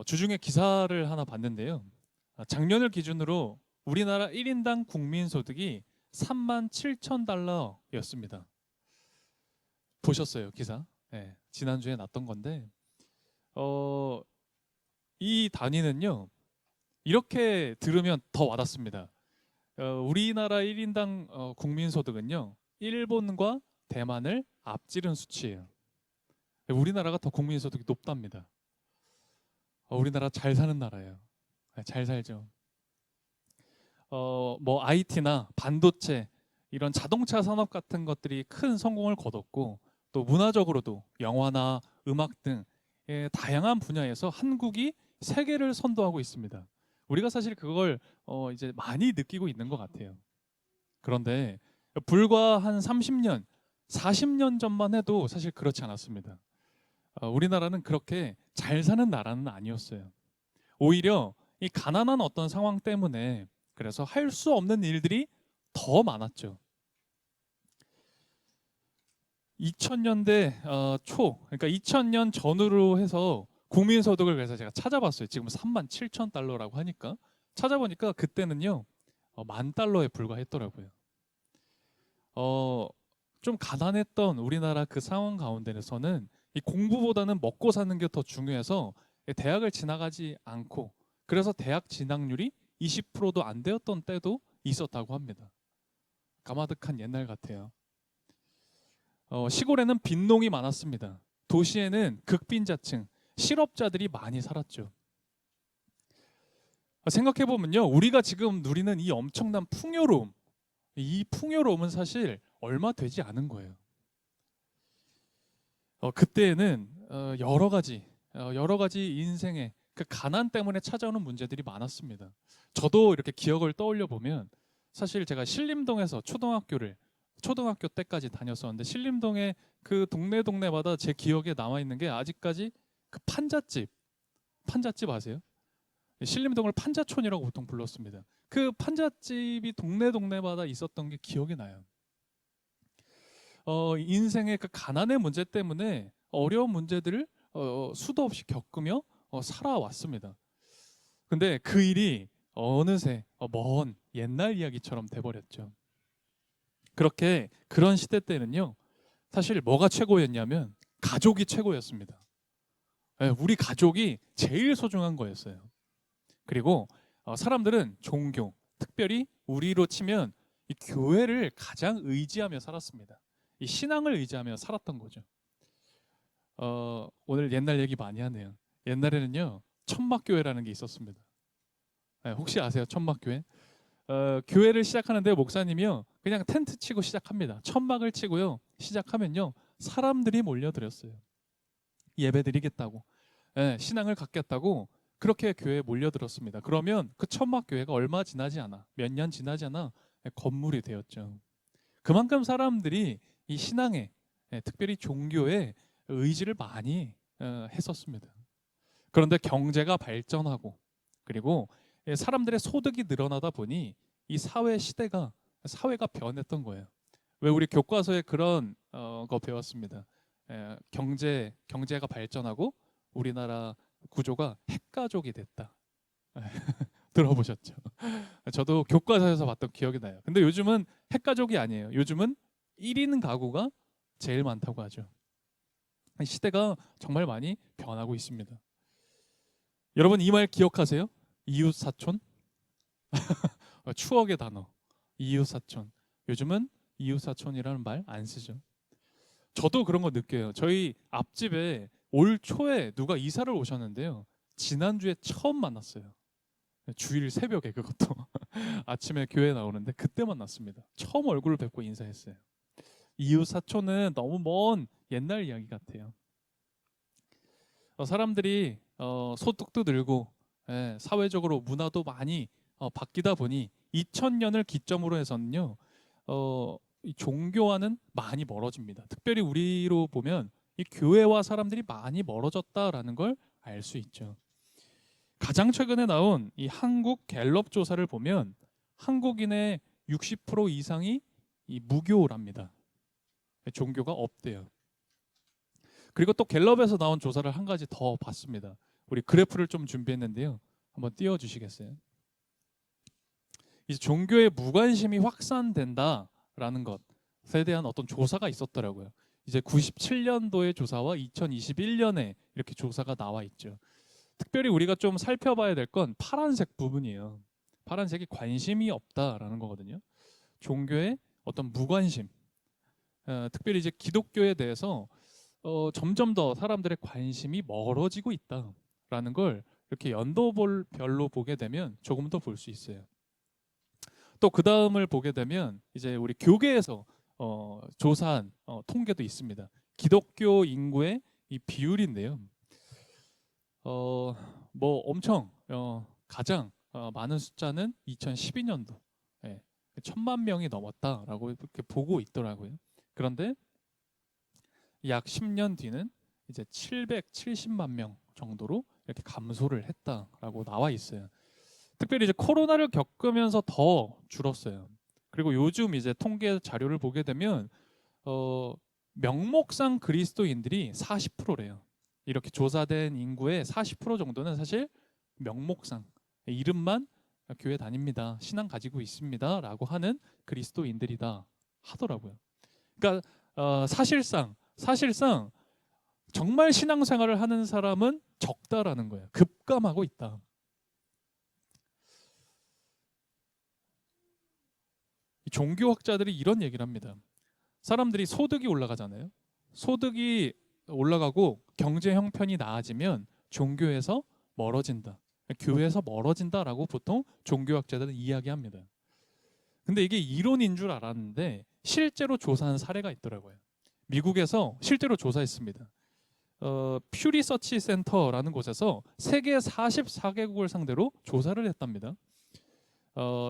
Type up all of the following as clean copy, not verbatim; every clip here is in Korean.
주중에 기사를 하나 봤는데요. 작년을 기준으로 우리나라 1인당 국민소득이 37,000달러였습니다. 보셨어요, 기사? 네, 지난주에 났던 건데 어, 이 단위는요. 이렇게 들으면 더 와닿습니다. 우리나라 1인당 국민소득은요. 일본과 대만을 앞지른 수치예요. 우리나라가 더 국민소득이 높답니다. 우리나라 잘 사는 나라예요. 잘 살죠. 뭐 IT나 반도체 이런 자동차 산업 같은 것들이 큰 성공을 거뒀고 또 문화적으로도 영화나 음악 등 다양한 분야에서 한국이 세계를 선도하고 있습니다. 우리가 사실 그걸 이제 많이 느끼고 있는 것 같아요. 그런데 불과 한 30년, 40년 전만 해도 사실 그렇지 않았습니다. 우리나라는 그렇게 잘 사는 나라는 아니었어요. 오히려 이 가난한 어떤 상황 때문에 그래서 할 수 없는 일들이 더 많았죠. 2000년대 초, 그러니까 2000년 전후로 해서 국민소득을 그래서 제가 찾아봤어요. 지금 37,000달러라고 하니까 찾아보니까 그때는요 10,000달러에 불과했더라고요. 좀 가난했던 우리나라 그 상황 가운데서는 이 공부보다는 먹고 사는 게 더 중요해서 대학을 지나가지 않고 그래서 대학 진학률이 20%도 안 되었던 때도 있었다고 합니다. 까마득한 옛날 같아요. 시골에는 빈농이 많았습니다. 도시에는 극빈자층, 실업자들이 많이 살았죠. 생각해 보면요, 우리가 지금 누리는 이 엄청난 풍요로움, 이 풍요로움은 사실 얼마 되지 않은 거예요. 그때에는 여러 가지 인생의 그 가난 때문에 찾아오는 문제들이 많았습니다. 저도 이렇게 기억을 떠올려 보면 사실 제가 신림동에서 초등학교 때까지 다녔었는데 신림동에 그 동네마다 제 기억에 남아 있는 게 아직까지 그 판잣집 아세요? 신림동을 판자촌이라고 보통 불렀습니다. 그 판잣집이 동네마다 있었던 게 기억이 나요. 인생의 그 가난의 문제 때문에 어려운 문제들을 수도 없이 겪으며 살아왔습니다. 근데 그 일이 어느새 먼 옛날 이야기처럼 돼버렸죠. 그렇게 그런 시대 때는요, 사실 뭐가 최고였냐면 가족이 최고였습니다. 우리 가족이 제일 소중한 거였어요. 그리고 사람들은 종교, 특별히 우리로 치면 이 교회를 가장 의지하며 살았습니다. 이 신앙을 의지하며 살았던 거죠. 오늘 옛날 얘기 많이 하네요. 옛날에는요 천막교회라는 게 있었습니다. 혹시 아세요? 천막교회? 교회를 시작하는데 목사님이요 그냥 텐트 치고 시작합니다. 천막을 치고요 시작하면요 사람들이 몰려들었어요. 예배드리겠다고, 신앙을 갖겠다고 그렇게 교회에 몰려들었습니다. 그러면 그 천막교회가 얼마 지나지 않아, 몇 년 지나지 않아 건물이 되었죠. 그만큼 사람들이 이 신앙에, 특별히 종교에 의지를 많이 했었습니다. 그런데 경제가 발전하고 그리고 사람들의 소득이 늘어나다 보니 이 사회가 변했던 거예요. 왜 우리 교과서에 그런 거 배웠습니다. 경제가 발전하고 우리나라 구조가 핵가족이 됐다. 들어보셨죠? 저도 교과서에서 봤던 기억이 나요. 근데 요즘은 핵가족이 아니에요. 요즘은 1인 가구가 제일 많다고 하죠. 시대가 정말 많이 변하고 있습니다. 여러분 이 말 기억하세요? 이웃사촌? 추억의 단어. 이웃사촌. 요즘은 이웃사촌이라는 말 안 쓰죠. 저도 그런 거 느껴요. 저희 앞집에 올 초에 누가 이사를 오셨는데요. 지난주에 처음 만났어요. 주일 새벽에 그것도 아침에 교회 나오는데 그때 만났습니다. 처음 얼굴을 뵙고 인사했어요. 이웃 사촌은 너무 먼 옛날 이야기 같아요. 사람들이 소득도 늘고 사회적으로 문화도 많이 바뀌다 보니 2000년을 기점으로 해서는요 이 종교와는 많이 멀어집니다. 특별히 우리로 보면 이 교회와 사람들이 많이 멀어졌다라는 걸 알 수 있죠. 가장 최근에 나온 이 한국 갤럽 조사를 보면 한국인의 60% 이상이 이 무교랍니다. 종교가 없대요. 그리고 또 갤럽에서 나온 조사를 한 가지 더 봤습니다. 우리 그래프를 좀 준비했는데요. 한번 띄워주시겠어요? 이제 종교의 무관심이 확산된다라는 것에 대한 어떤 조사가 있었더라고요. 이제 97년도의 조사와 2021년에 이렇게 조사가 나와 있죠. 특별히 우리가 좀 살펴봐야 될 건 파란색 부분이에요. 파란색이 관심이 없다라는 거거든요. 종교의 어떤 무관심, 특별히 이제 기독교에 대해서 점점 더 사람들의 관심이 멀어지고 있다라는 걸 이렇게 연도별로 보게 되면 조금 더 볼 수 있어요. 또 그 다음을 보게 되면 이제 우리 교계에서 조사한 통계도 있습니다. 기독교 인구의 이 비율인데요. 뭐 엄청 가장 많은 숫자는 2012년도 1,000만 명이 넘었다라고 이렇게 보고 있더라고요. 그런데 약 10년 뒤는 이제 770만 명 정도로 이렇게 감소를 했다라고 나와 있어요. 특별히 이제 코로나를 겪으면서 더 줄었어요. 그리고 요즘 이제 통계 자료를 보게 되면 명목상 그리스도인들이 40%래요. 이렇게 조사된 인구의 40% 정도는 사실 명목상 이름만 교회 다닙니다, 신앙 가지고 있습니다라고 하는 그리스도인들이다 하더라고요. 그러니까 사실상 정말 신앙생활을 하는 사람은 적다라는 거예요. 급감하고 있다. 종교학자들이 이런 얘기를 합니다. 사람들이 소득이 올라가잖아요. 소득이 올라가고 경제 형편이 나아지면 종교에서 멀어진다, 교회에서 멀어진다라고 보통 종교학자들은 이야기합니다. 근데 이게 이론인 줄 알았는데 실제로 조사한 사례가 있더라고요. 미국에서 실제로 조사했습니다. 퓨리서치 센터라는 곳에서 세계 44개국을 상대로 조사를 했답니다.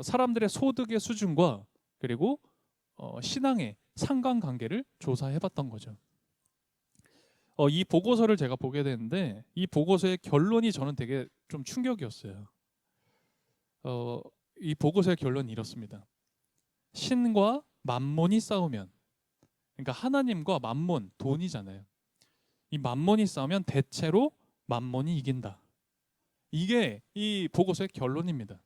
사람들의 소득의 수준과 그리고 신앙의 상관관계를 조사해봤던 거죠. 이 보고서를 제가 보게 됐는데 이 보고서의 결론이 저는 되게 좀 충격이었어요. 이 보고서의 결론이 이렇습니다. 신과 만몬이 싸우면, 그러니까 하나님과 만몬, 돈이잖아요. 이 만몬이 싸우면 대체로 만몬이 이긴다. 이게 이 보고서의 결론입니다.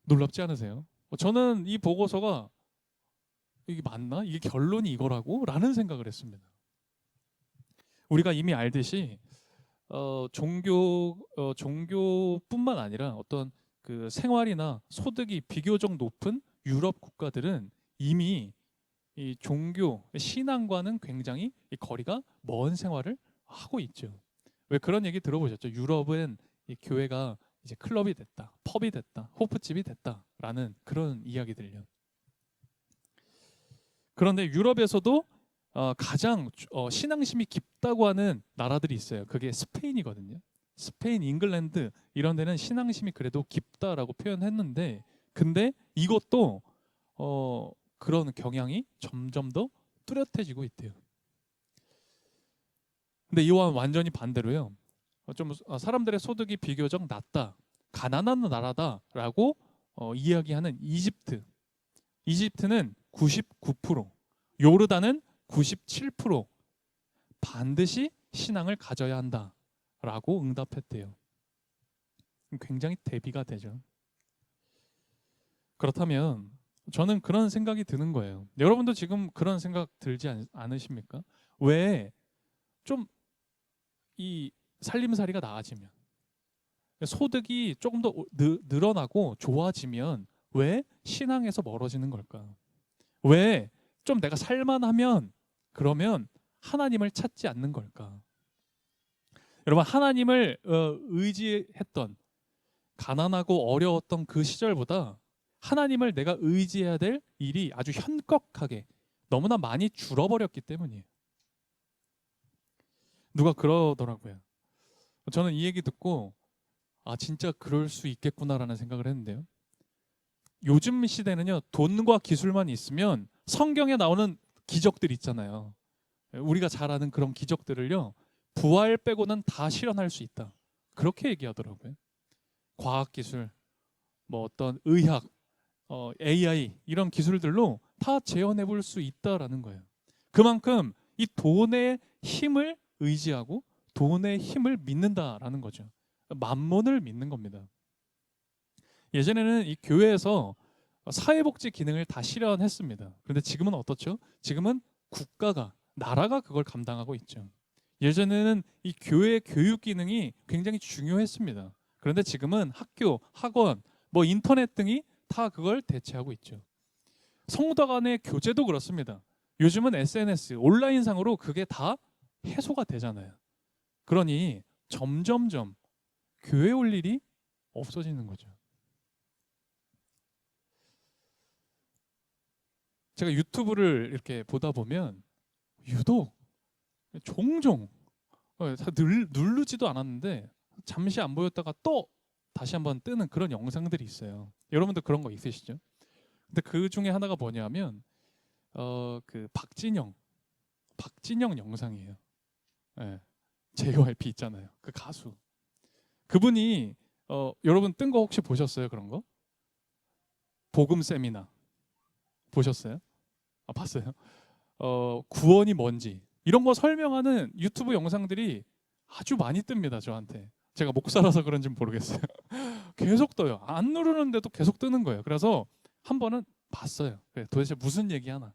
놀랍지 않으세요? 저는 이 보고서가 이게 맞나? 이게 결론이 이거라고? 라는 생각을 했습니다. 우리가 이미 알듯이 종교뿐만 아니라 어떤 그 생활이나 소득이 비교적 높은 유럽 국가들은 이미 이 종교 신앙과는 굉장히 이 거리가 먼 생활을 하고 있죠. 왜 그런 얘기 들어보셨죠? 유럽은 이 교회가 이제 클럽이 됐다, 펍이 됐다, 호프집이 됐다라는 그런 이야기들요. 그런데 유럽에서도 가장 신앙심이 깊다고 하는 나라들이 있어요. 그게 스페인이거든요. 스페인, 잉글랜드 이런 데는 신앙심이 그래도 깊다라고 표현했는데, 근데 이것도 그런 경향이 점점 더 뚜렷해지고 있대요. 근데 이와 완전히 반대로요. 좀 사람들의 소득이 비교적 낮다, 가난한 나라다라고 이야기하는 이집트. 이집트는 99%, 요르단은 97% 반드시 신앙을 가져야 한다라고 응답했대요. 굉장히 대비가 되죠. 그렇다면 저는 그런 생각이 드는 거예요. 여러분도 지금 그런 생각 들지 않으십니까? 왜 좀 이 살림살이가 나아지면, 소득이 조금 더 늘어나고 좋아지면 왜 신앙에서 멀어지는 걸까? 왜 좀 내가 살만하면 그러면 하나님을 찾지 않는 걸까? 여러분, 하나님을 의지했던, 가난하고 어려웠던 그 시절보다 하나님을 내가 의지해야 될 일이 아주 현격하게 너무나 많이 줄어버렸기 때문이에요. 누가 그러더라고요. 저는 이 얘기 듣고 진짜 그럴 수 있겠구나라는 생각을 했는데요. 요즘 시대는요, 돈과 기술만 있으면 성경에 나오는 기적들 있잖아요. 우리가 잘 아는 그런 기적들을요, 부활 빼고는 다 실현할 수 있다, 그렇게 얘기하더라고요. 과학기술, 뭐 어떤 의학, AI 이런 기술들로 다 재현해 볼 수 있다라는 거예요. 그만큼 이 돈의 힘을 의지하고 돈의 힘을 믿는다라는 거죠. 만몬을 믿는 겁니다. 예전에는 이 교회에서 사회복지 기능을 다 실현했습니다. 그런데 지금은 어떻죠? 지금은 국가가, 나라가 그걸 감당하고 있죠. 예전에는 이 교회 교육 기능이 굉장히 중요했습니다. 그런데 지금은 학교, 학원, 뭐 인터넷 등이 다 그걸 대체하고 있죠. 성도 간의 교제도 그렇습니다. 요즘은 SNS, 온라인상으로 그게 다 해소가 되잖아요. 그러니 점점점 교회 올 일이 없어지는 거죠. 제가 유튜브를 이렇게 보다 보면 유독 종종 누르지도 않았는데 잠시 안 보였다가 또 다시 한번 뜨는 그런 영상들이 있어요. 여러분들 그런 거 있으시죠? 근데 그 중에 하나가 뭐냐면 그 박진영 영상이에요. 네. JYP 있잖아요. 그 가수. 그분이 여러분 뜬 거 혹시 보셨어요? 그런 거? 복음 세미나 보셨어요? 아, 봤어요? 구원이 뭔지 이런 거 설명하는 유튜브 영상들이 아주 많이 뜹니다. 저한테. 제가 목사라서 그런지 모르겠어요. 계속 떠요. 안 누르는데도 계속 뜨는 거예요. 그래서 한 번은 봤어요. 도대체 무슨 얘기하나?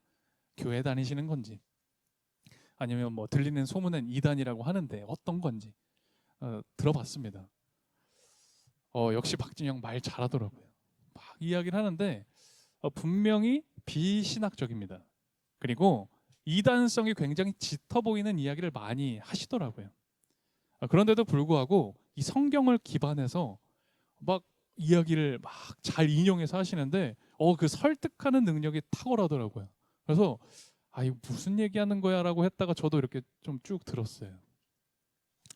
교회 다니시는 건지 아니면 뭐 들리는 소문은 이단이라고 하는데 어떤 건지 들어봤습니다. 역시 박진영 말 잘하더라고요. 막 이야기를 하는데 분명히 비신학적입니다. 그리고 이단성이 굉장히 짙어 보이는 이야기를 많이 하시더라고요. 그런데도 불구하고 이 성경을 기반해서 막 이야기를 막 잘 인용해서 하시는데 그 설득하는 능력이 탁월하더라고요. 그래서 이거 무슨 얘기하는 거야라고 했다가 저도 이렇게 좀 쭉 들었어요.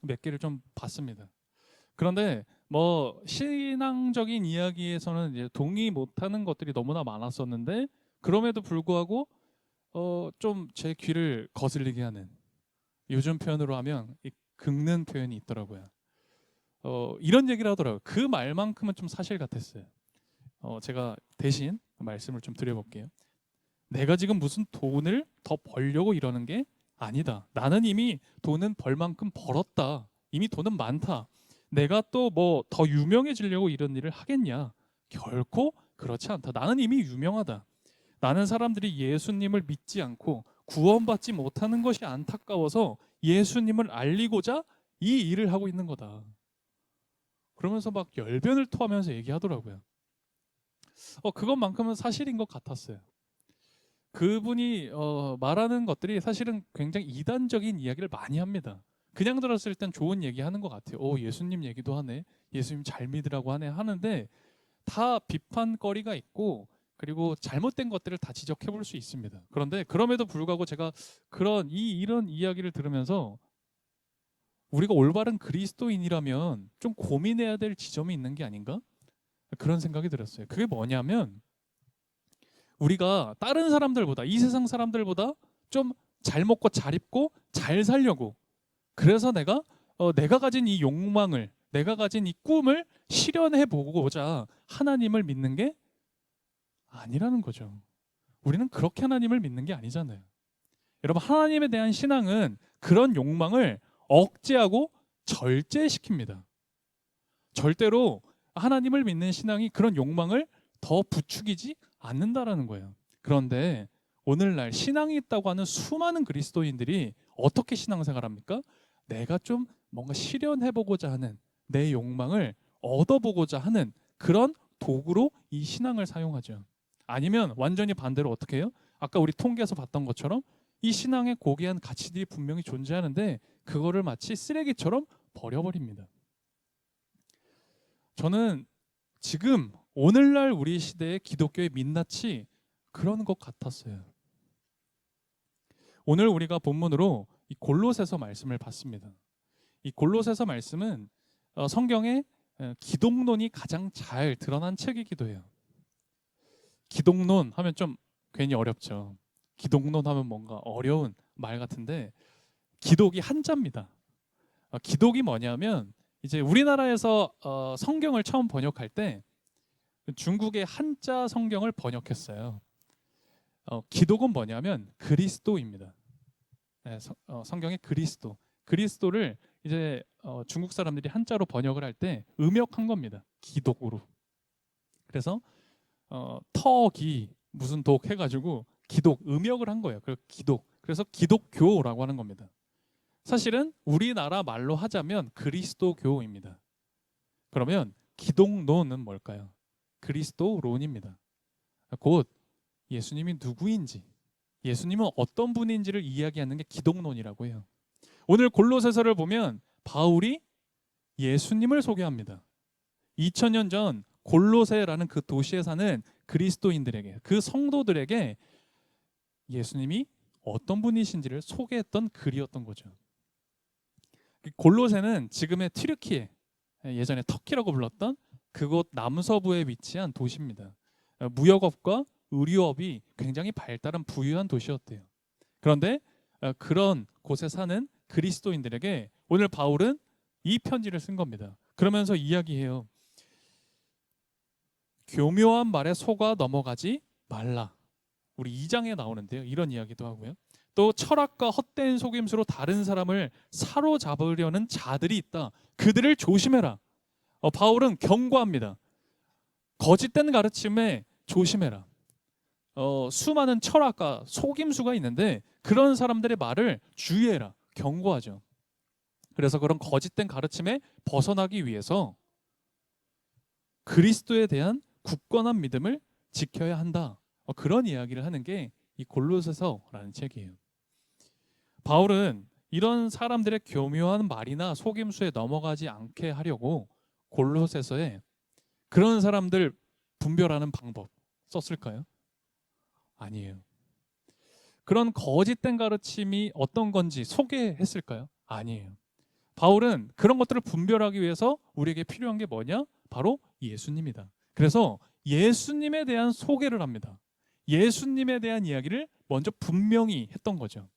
몇 개를 좀 봤습니다. 그런데 뭐 신앙적인 이야기에서는 이제 동의 못하는 것들이 너무나 많았었는데 그럼에도 불구하고 좀 제 귀를 거슬리게 하는 요즘 표현으로 하면 이 긁는 표현이 있더라고요. 이런 얘기를 하더라고요. 그 말만큼은 좀 사실 같았어요. 제가 대신 말씀을 좀 드려볼게요. 내가 지금 무슨 돈을 더 벌려고 이러는 게 아니다. 나는 이미 돈은 벌 만큼 벌었다. 이미 돈은 많다. 내가 또 뭐 더 유명해지려고 이런 일을 하겠냐? 결코 그렇지 않다. 나는 이미 유명하다. 나는 사람들이 예수님을 믿지 않고 구원받지 못하는 것이 안타까워서 예수님을 알리고자 이 일을 하고 있는 거다. 그러면서 막 열변을 토하면서 얘기하더라고요. 그것만큼은 사실인 것 같았어요. 그분이 말하는 것들이 사실은 굉장히 이단적인 이야기를 많이 합니다. 그냥 들었을 땐 좋은 얘기 하는 것 같아요. 예수님 얘기도 하네. 예수님 잘 믿으라고 하네 하는데 다 비판거리가 있고 그리고 잘못된 것들을 다 지적해 볼 수 있습니다. 그런데 그럼에도 불구하고 제가 이런 이야기를 들으면서 우리가 올바른 그리스도인이라면 좀 고민해야 될 지점이 있는 게 아닌가? 그런 생각이 들었어요. 그게 뭐냐면 우리가 다른 사람들보다 이 세상 사람들보다 좀 잘 먹고 잘 입고 잘 살려고 그래서 내가 가진 이 욕망을 내가 가진 이 꿈을 실현해 보고자 하나님을 믿는 게 아니라는 거죠. 우리는 그렇게 하나님을 믿는 게 아니잖아요. 여러분 하나님에 대한 신앙은 그런 욕망을 억제하고 절제시킵니다. 절대로 하나님을 믿는 신앙이 그런 욕망을 더 부추기지 않는다라는 거예요. 그런데 오늘날 신앙이 있다고 하는 수많은 그리스도인들이 어떻게 신앙생활합니까? 내가 좀 뭔가 실현해보고자 하는 내 욕망을 얻어보고자 하는 그런 도구로 이 신앙을 사용하죠. 아니면 완전히 반대로 어떻게 해요? 아까 우리 통계에서 봤던 것처럼 이 신앙의 고귀한 가치들이 분명히 존재하는데 그거를 마치 쓰레기처럼 버려버립니다. 저는 지금 오늘날 우리 시대의 기독교의 민낯이 그런 것 같았어요. 오늘 우리가 본문으로 이 골로새서 말씀을 봤습니다. 이 골로새서 말씀은 성경에 기독론이 가장 잘 드러난 책이기도 해요. 기독론 하면 좀 괜히 어렵죠. 기독론 하면 뭔가 어려운 말 같은데 기독이 한자입니다. 기독이 뭐냐면 이제 우리나라에서 성경을 처음 번역할 때 중국의 한자 성경을 번역했어요. 기독은 뭐냐면 그리스도입니다. 네, 성경의 그리스도를 이제 중국 사람들이 한자로 번역을 할 때 음역한 겁니다. 기독으로. 그래서 터기 무슨 독 해가지고 기독 음역을 한 거예요. 그 기독. 그래서 기독교라고 하는 겁니다. 사실은 우리나라 말로 하자면 그리스도교입니다. 그러면 기독론은 뭘까요? 그리스도론입니다. 곧 예수님이 누구인지, 예수님은 어떤 분인지를 이야기하는 게 기독론이라고 해요. 오늘 골로새서를 보면 바울이 예수님을 소개합니다. 2000년 전 골로새라는 그 도시에 사는 그리스도인들에게, 그 성도들에게 예수님이 어떤 분이신지를 소개했던 글이었던 거죠. 골로새는 지금의 튀르키예, 예전에 터키라고 불렀던 그곳 남서부에 위치한 도시입니다. 무역업과 의류업이 굉장히 발달한 부유한 도시였대요. 그런데 그런 곳에 사는 그리스도인들에게 오늘 바울은 이 편지를 쓴 겁니다. 그러면서 이야기해요. 교묘한 말에 속아 넘어가지 말라. 우리 2장에 나오는데요. 이런 이야기도 하고요. 또 철학과 헛된 속임수로 다른 사람을 사로잡으려는 자들이 있다. 그들을 조심해라. 바울은 경고합니다. 거짓된 가르침에 조심해라. 수많은 철학과 속임수가 있는데 그런 사람들의 말을 주의해라. 경고하죠. 그래서 그런 거짓된 가르침에 벗어나기 위해서 그리스도에 대한 굳건한 믿음을 지켜야 한다. 그런 이야기를 하는 게 이 골로새서라는 책이에요. 바울은 이런 사람들의 교묘한 말이나 속임수에 넘어가지 않게 하려고 골로새서에 그런 사람들 분별하는 방법 썼을까요? 아니에요. 그런 거짓된 가르침이 어떤 건지 소개했을까요? 아니에요. 바울은 그런 것들을 분별하기 위해서 우리에게 필요한 게 뭐냐? 바로 예수님이다. 그래서 예수님에 대한 소개를 합니다. 예수님에 대한 이야기를 먼저 분명히 했던 거죠.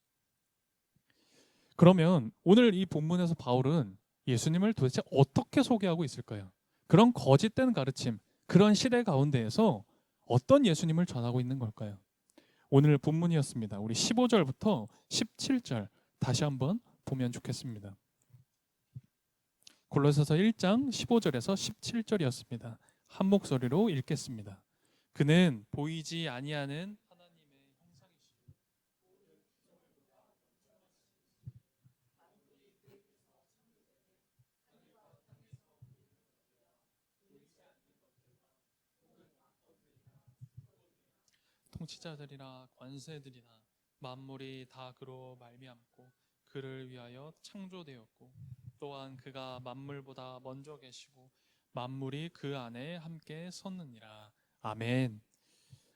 그러면 오늘 이 본문에서 바울은 예수님을 도대체 어떻게 소개하고 있을까요? 그런 거짓된 가르침, 그런 시대 가운데에서 어떤 예수님을 전하고 있는 걸까요? 오늘 본문이었습니다. 우리 15절부터 17절 다시 한번 보면 좋겠습니다. 골로새서 1장 15절에서 17절이었습니다. 한 목소리로 읽겠습니다. 그는 보이지 아니하는 하나님의 형상이시요 통치자들이나 관세들이나 만물이 다 그로 말미암고 그를 위하여 창조되었고 또한 그가 만물보다 먼저 계시고 만물이 그 안에 함께 섰느니라. 아멘.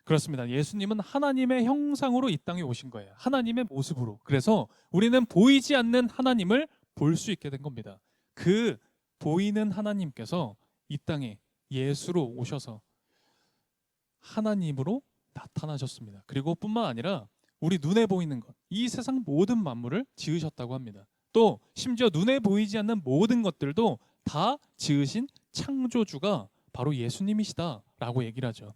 그렇습니다. 예수님은 하나님의 형상으로 이 땅에 오신 거예요. 하나님의 모습으로. 그래서 우리는 보이지 않는 하나님을 볼 수 있게 된 겁니다. 그 보이는 하나님께서 이 땅에 예수로 오셔서 하나님으로 나타나셨습니다. 그리고 뿐만 아니라 우리 눈에 보이는 것, 이 세상 모든 만물을 지으셨다고 합니다. 또 심지어 눈에 보이지 않는 모든 것들도 다 지으신 창조주가 바로 예수님이시다라고 얘기를 하죠.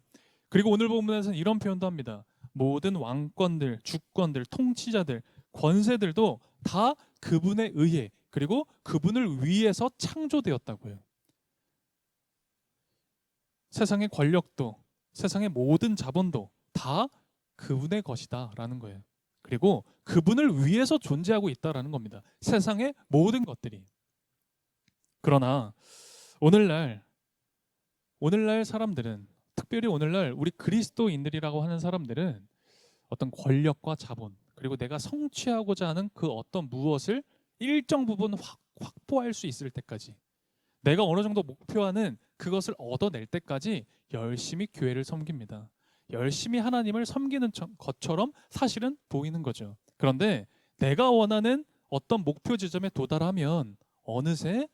그리고 오늘 본문에서는 이런 표현도 합니다. 모든 왕권들, 주권들, 통치자들, 권세들도 다 그분에 의해 그리고 그분을 위해서 창조되었다고요. 세상의 권력도 세상의 모든 자본도 다 그분의 것이다라는 거예요. 그리고 그분을 위해서 존재하고 있다라는 겁니다. 세상의 모든 것들이. 그러나 오늘날 사람들은 특별히 오늘날 우리 그리스도인들이라고 하는 사람들은 어떤 권력과 자본 그리고 내가 성취하고자 하는 그 어떤 무엇을 일정 부분 확보할 수 있을 때까지 내가 어느 정도 목표하는 그것을 얻어낼 때까지 열심히 교회를 섬깁니다. 열심히 하나님을 섬기는 것처럼 사실은 보이는 거죠. 그런데 내가 원하는 어떤 목표 지점에 도달하면 어느새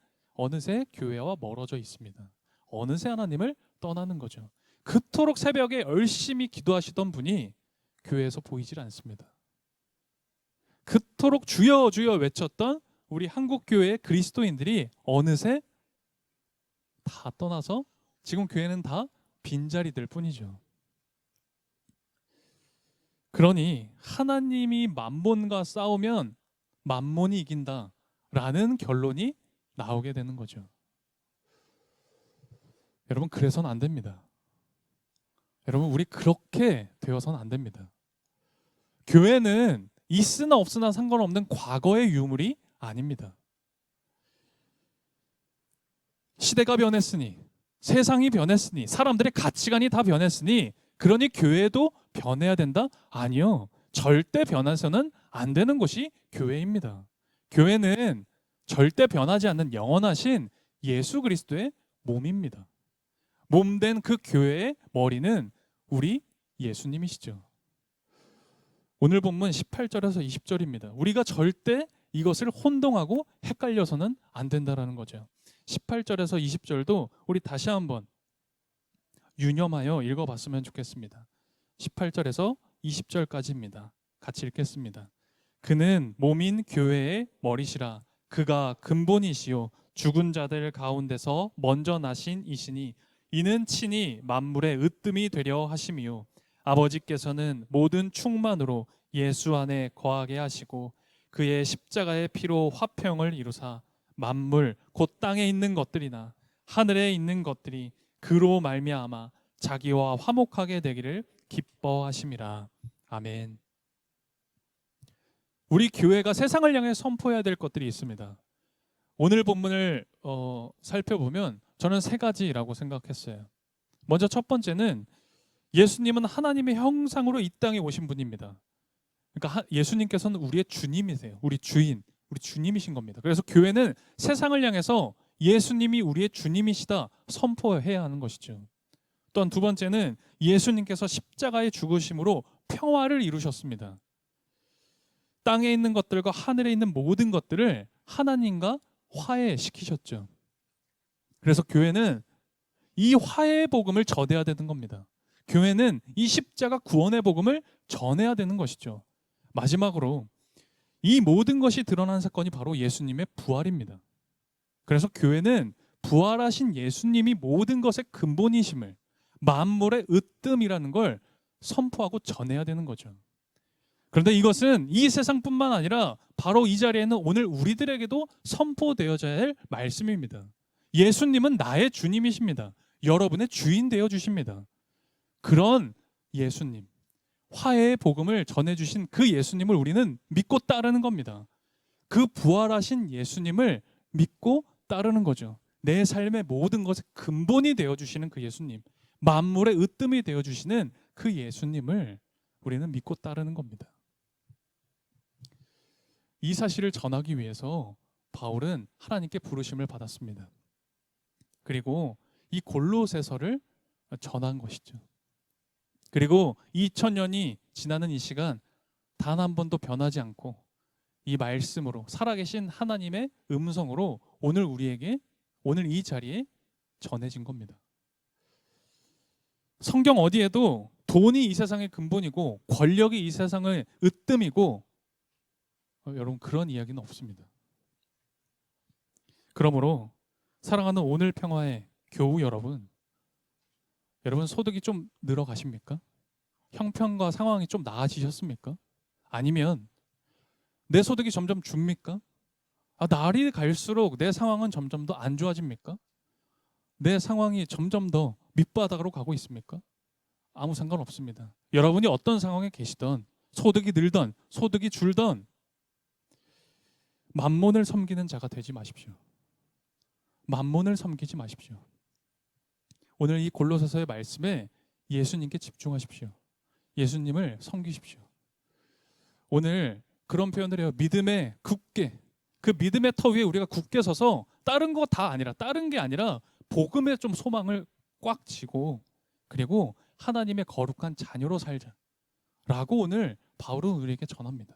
교회와 멀어져 있습니다. 어느새 하나님을 떠나는 거죠. 그토록 새벽에 열심히 기도하시던 분이 교회에서 보이질 않습니다. 그토록 주여 주여 외쳤던 우리 한국 교회의 그리스도인들이 어느새 다 떠나서 지금 교회는 다 빈자리들 뿐이죠. 그러니 하나님이 만몬과 싸우면 만몬이 이긴다 라는 결론이 나오게 되는 거죠. 여러분, 그래서는 안 됩니다. 여러분, 우리 그렇게 되어서는 안 됩니다. 교회는 있으나 없으나 상관없는 과거의 유물이 아닙니다. 시대가 변했으니, 세상이 변했으니, 사람들의 가치관이 다 변했으니, 그러니 교회도 변해야 된다? 아니요. 절대 변해서는 안 되는 것이 교회입니다. 교회는 절대 변하지 않는 영원하신 예수 그리스도의 몸입니다. 몸된 그 교회의 머리는 우리 예수님이시죠. 오늘 본문 18절에서 20절입니다. 우리가 절대 이것을 혼동하고 헷갈려서는 안 된다라는 거죠. 18절에서 20절도 우리 다시 한번 유념하여 읽어봤으면 좋겠습니다. 18절에서 20절까지입니다. 같이 읽겠습니다. 그는 몸인 교회의 머리시라. 그가 근본이시요 죽은 자들 가운데서 먼저 나신 이시니 이는 친히 만물의 으뜸이 되려 하심이요 아버지께서는 모든 충만으로 예수 안에 거하게 하시고 그의 십자가의 피로 화평을 이루사 만물 곧 땅에 있는 것들이나 하늘에 있는 것들이 그로 말미암아 자기와 화목하게 되기를 기뻐하심이라. 아멘. 우리 교회가 세상을 향해 선포해야 될 것들이 있습니다. 오늘 본문을 살펴보면 저는 세 가지라고 생각했어요. 먼저 첫 번째는 예수님은 하나님의 형상으로 이 땅에 오신 분입니다. 그러니까 예수님께서는 우리의 주님이세요. 우리 주인, 우리 주님이신 겁니다. 그래서 교회는 세상을 향해서 예수님이 우리의 주님이시다 선포해야 하는 것이죠. 또한 두 번째는 예수님께서 십자가의 죽으심으로 평화를 이루셨습니다. 땅에 있는 것들과 하늘에 있는 모든 것들을 하나님과 화해시키셨죠. 그래서 교회는 이 화해의 복음을 전해야 되는 겁니다. 교회는 이 십자가 구원의 복음을 전해야 되는 것이죠. 마지막으로 이 모든 것이 드러난 사건이 바로 예수님의 부활입니다. 그래서 교회는 부활하신 예수님이 모든 것의 근본이심을, 만물의 으뜸이라는 걸 선포하고 전해야 되는 거죠. 그런데 이것은 이 세상뿐만 아니라 바로 이 자리에는 오늘 우리들에게도 선포되어져야 할 말씀입니다. 예수님은 나의 주님이십니다. 여러분의 주인 되어 주십니다. 그런 예수님, 화해의 복음을 전해주신 그 예수님을 우리는 믿고 따르는 겁니다. 그 부활하신 예수님을 믿고 따르는 거죠. 내 삶의 모든 것의 근본이 되어주시는 그 예수님, 만물의 으뜸이 되어주시는 그 예수님을 우리는 믿고 따르는 겁니다. 이 사실을 전하기 위해서 바울은 하나님께 부르심을 받았습니다. 그리고 이 골로새서를 전한 것이죠. 그리고 2000년이 지나는 이 시간 단 한 번도 변하지 않고 이 말씀으로 살아계신 하나님의 음성으로 오늘 우리에게 오늘 이 자리에 전해진 겁니다. 성경 어디에도 돈이 이 세상의 근본이고 권력이 이 세상의 으뜸이고 여러분 그런 이야기는 없습니다. 그러므로 사랑하는 오늘 평화의 교우 여러분 소득이 좀 늘어가십니까? 형편과 상황이 좀 나아지셨습니까? 아니면 내 소득이 점점 줍니까? 날이 갈수록 내 상황은 점점 더 안 좋아집니까? 내 상황이 점점 더 밑바닥으로 가고 있습니까? 아무 상관없습니다. 여러분이 어떤 상황에 계시던 소득이 늘던 소득이 줄던 만몬을 섬기는 자가 되지 마십시오. 만몬을 섬기지 마십시오. 오늘 이 골로새서의 말씀에 예수님께 집중하십시오. 예수님을 섬기십시오. 오늘 그런 표현을 해요. 믿음에 굳게, 그 믿음의 터 위에 우리가 굳게 서서 다른 거 다 아니라, 다른 게 아니라 복음에 좀 소망을 꽉 쥐고 그리고 하나님의 거룩한 자녀로 살자라고 오늘 바울은 우리에게 전합니다.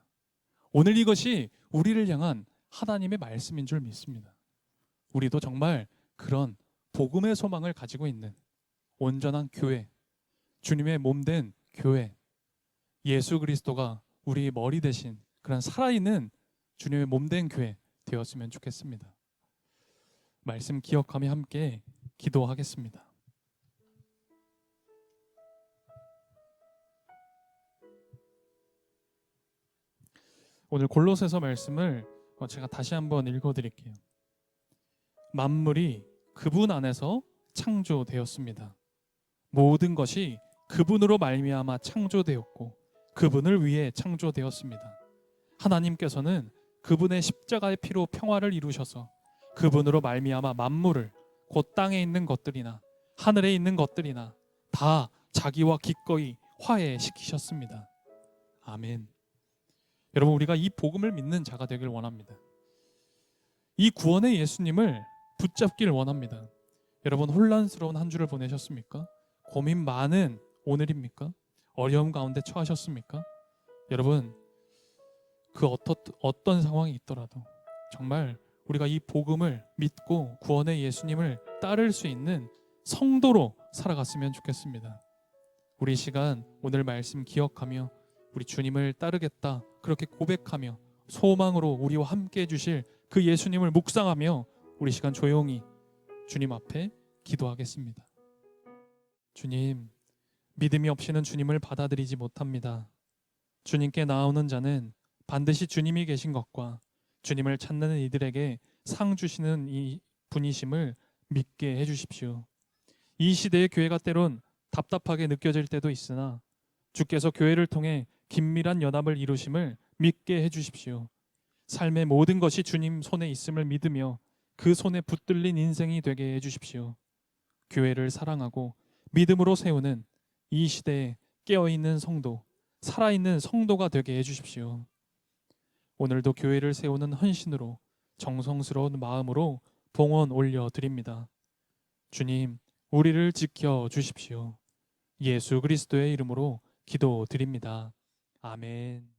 오늘 이것이 우리를 향한 하나님의 말씀인 줄 믿습니다. 우리도 정말 그런 복음의 소망을 가지고 있는 온전한 교회, 주님의 몸된 교회, 예수 그리스도가 우리 머리 대신 그런 살아있는 주님의 몸된 교회 되었으면 좋겠습니다. 말씀 기억하며 함께 기도하겠습니다. 오늘 골로새서 말씀을 제가 다시 한번 읽어드릴게요. 만물이 그분 안에서 창조되었습니다. 모든 것이 그분으로 말미암아 창조되었고 그분을 위해 창조되었습니다. 하나님께서는 그분의 십자가의 피로 평화를 이루셔서 그분으로 말미암아 만물을, 곧 땅에 있는 것들이나 하늘에 있는 것들이나 다 자기와 기꺼이 화해시키셨습니다. 아멘. 여러분, 우리가 이 복음을 믿는 자가 되길 원합니다. 이 구원의 예수님을 붙잡길 원합니다. 여러분, 혼란스러운 한 주를 보내셨습니까? 고민 많은 오늘입니까? 어려움 가운데 처하셨습니까? 여러분, 그 어떤 상황이 있더라도 정말 우리가 이 복음을 믿고 구원의 예수님을 따를 수 있는 성도로 살아갔으면 좋겠습니다. 우리 시간 오늘 말씀 기억하며 우리 주님을 따르겠다 그렇게 고백하며 소망으로 우리와 함께 해주실 그 예수님을 묵상하며 우리 시간 조용히 주님 앞에 기도하겠습니다. 주님, 믿음이 없이는 주님을 받아들이지 못합니다. 주님께 나오는 자는 반드시 주님이 계신 것과 주님을 찾는 이들에게 상 주시는 이 분이심을 믿게 해주십시오. 이 시대의 교회가 때론 답답하게 느껴질 때도 있으나 주께서 교회를 통해 긴밀한 연합을 이루심을 믿게 해주십시오. 삶의 모든 것이 주님 손에 있음을 믿으며 그 손에 붙들린 인생이 되게 해주십시오. 교회를 사랑하고 믿음으로 세우는 이 시대에 깨어있는 성도, 살아있는 성도가 되게 해주십시오. 오늘도 교회를 세우는 헌신으로 정성스러운 마음으로 봉헌 올려드립니다. 주님, 우리를 지켜 주십시오. 예수 그리스도의 이름으로 기도드립니다. 아멘.